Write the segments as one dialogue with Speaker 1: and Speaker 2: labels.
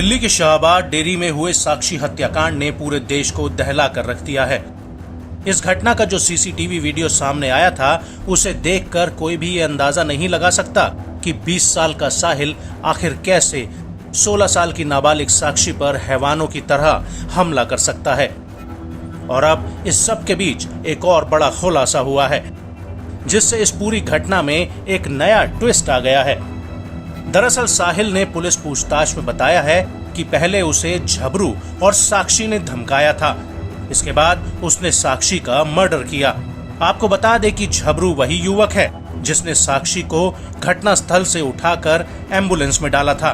Speaker 1: दिल्ली के शाहबाद डेयरी में हुए साक्षी हत्याकांड ने पूरे देश को दहला कर रख दिया है। इस घटना का जो सीसीटीवी वीडियो सामने आया था, उसे देखकर कोई भी ये अंदाजा नहीं लगा सकता कि 20 साल का साहिल आखिर कैसे 16 साल की नाबालिग साक्षी पर हैवानों की तरह हमला कर सकता है। और अब इस सब के बीच एक और बड़ा खुलासा हुआ है, जिससे इस पूरी घटना में एक नया ट्विस्ट आ गया है। दरअसल साहिल ने पुलिस पूछताछ में बताया है कि पहले उसे झबरू और साक्षी ने धमकाया था। इसके बाद उसने साक्षी का मर्डर किया। आपको बता दें कि झबरू वही युवक है जिसने साक्षी को घटनास्थल से उठाकर एम्बुलेंस में डाला था।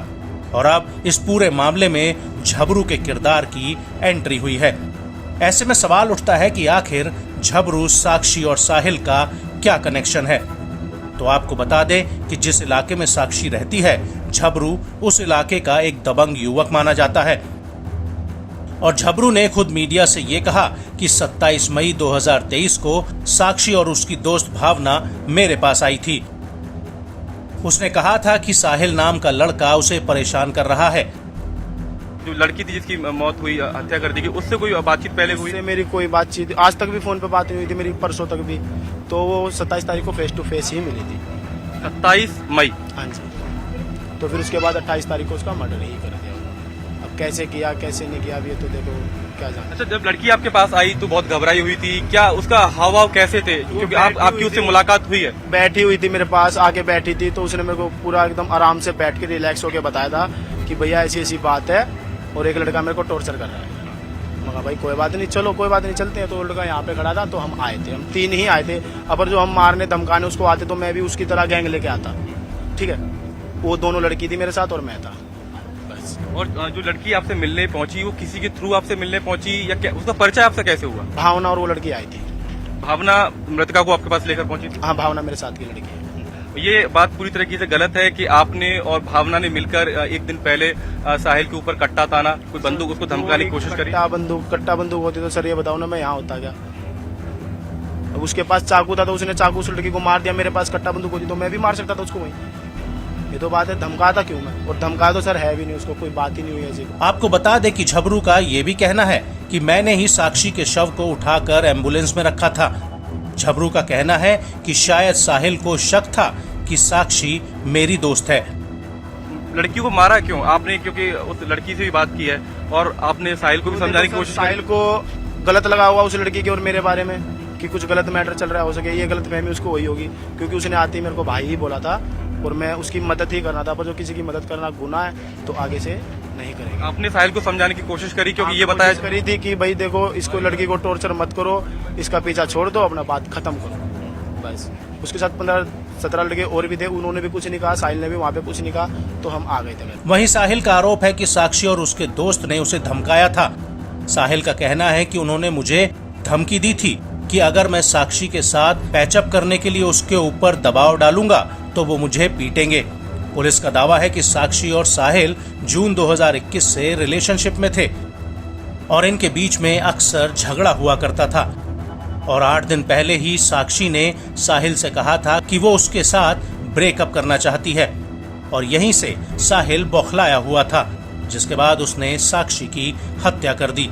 Speaker 1: और अब इस पूरे मामले में झबरू के किरदार की एंट्री हुई है। ऐसे में सवाल उठता है कि आखिर झबरू, साक्षी और साहिल का क्या कनेक्शन है। तो आपको बता दें कि जिस इलाके में साक्षी रहती है, झबरू उस इलाके का एक दबंग युवक माना जाता है। और झबरू ने खुद मीडिया से ये कहा कि 27 मई 2023 को साक्षी और उसकी दोस्त भावना मेरे पास आई थी। उसने कहा था कि साहिल नाम का लड़का उसे परेशान कर रहा है।
Speaker 2: जो लड़की थी जिसकी मौत हुई, हत्या कर दी गई, उससे कोई बातचीत पहले हुई?
Speaker 3: मेरी कोई बातचीत आज तक भी फोन पे बात नहीं हुई थी मेरी, परसों तक भी। तो वो 27 तारीख को फेस टू फेस ही मिली थी।
Speaker 2: 27 मई?
Speaker 3: हाँ जी। तो फिर उसके बाद 28 तारीख को उसका मर्डर ही कर दिया। अब कैसे किया कैसे नहीं किया, अब ये तो देखो क्या जाना।
Speaker 2: अच्छा, जब लड़की आपके पास आई तो बहुत घबराई हुई थी, क्या उसका हाव भाव कैसे थे? क्योंकि आपकी उससे मुलाकात हुई है।
Speaker 3: बैठी हुई थी मेरे पास, आके बैठी थी, तो उसने मेरे को पूरा एकदम आराम से बैठ के रिलैक्स होके बताया था कि भैया ऐसी ऐसी बात है और एक लड़का मेरे को टॉर्चर कर रहा है। मगर भाई कोई बात नहीं, चलो कोई बात नहीं, चलते हैं। तो लड़का यहाँ पे खड़ा था, तो हम आए थे, हम 3 ही आए थे। अगर जो हम मारने धमकाने उसको आते तो मैं भी उसकी तरह गैंग लेके आता, ठीक है। वो दोनों लड़की थी मेरे साथ और मैं था, बस।
Speaker 2: और जो लड़की आपसे मिलने पहुंची, वो किसी के थ्रू आपसे मिलने पहुंची या क्या? उसका परिचय आपसे कैसे हुआ?
Speaker 3: भावना और वो लड़की आई थी।
Speaker 2: भावना मृतका को आपके पास लेकर पहुंची थी?
Speaker 3: हाँ, भावना मेरे साथ की लड़की है।
Speaker 2: ये बात पूरी तरीके से गलत है कि आपने और भावना ने मिलकर एक दिन पहले साहिल के ऊपर कट्टा ताना, कोई बंदूक उसको धमकाने की कोशिश करी?
Speaker 3: कट्टा बंदूक होती तो सर ये बताओ ना, मैं यहाँ होता क्या? अब उसके पास चाकू था तो उसने चाकू उस लड़की को मार दिया। मेरे पास कट्टा बंदूक होती तो मैं भी मार सकता था उसको वहीं। ये तो बात है, धमकाता क्यों मैं? और धमका तो सर है भी नहीं, उसको कोई बात ही नहीं हुई है।
Speaker 1: आपको बता दें कि झबरू का ये भी कहना है कि मैंने ही साक्षी के शव को उठाकर एम्बुलेंस में रखा था। झबरू का कहना है कि शायद साहिल को शक था कि साक्षी मेरी दोस्त है।
Speaker 2: लड़की को मारा क्यों आपने? क्योंकि उस लड़की से भी बात की है और आपने साहिल को भी समझाने की कोशिश की।
Speaker 3: साहिल को गलत लगा हुआ उस लड़की के और मेरे बारे में कि कुछ गलत मैटर चल रहा हो सके। ये गलत फहमी उसको वही होगी, क्योंकि उसने आते ही मेरे को भाई ही बोला था और मैं उसकी मदद ही करना था। पर जो किसी की मदद करना गुनाह है तो आगे से नहीं करेंगे।
Speaker 2: आपने साहिल को समझाने की कोशिश करी? क्योंकि ये बताया
Speaker 3: करी थी कि भाई देखो, इसको लड़की को टॉर्चर मत करो, इसका पीछा छोड़ दो, अपना बात खत्म करो, बस। उसके साथ 15-17 लड़के और भी थे, उन्होंने भी कुछ नहीं कहा, साहिल ने भी वहाँ पे कुछ नहीं कहा, तो हम आ गए थे।
Speaker 1: वहीं साहिल का आरोप है कि साक्षी और उसके दोस्त ने उसे धमकाया था। साहिल का कहना है कि उन्होंने मुझे धमकी दी थी कि अगर मैं साक्षी के साथ पैचअप करने के लिए उसके ऊपर दबाव डालूंगा तो वो मुझे पीटेंगे। पुलिस का दावा है कि साक्षी और साहिल जून 2021 से रिलेशनशिप में थे और इनके बीच में अक्सर झगड़ा हुआ करता था। और 8 दिन पहले ही साक्षी ने साहिल से कहा था कि वो उसके साथ ब्रेकअप करना चाहती है और यहीं से साहिल बौखलाया हुआ था, जिसके बाद उसने साक्षी की हत्या कर दी।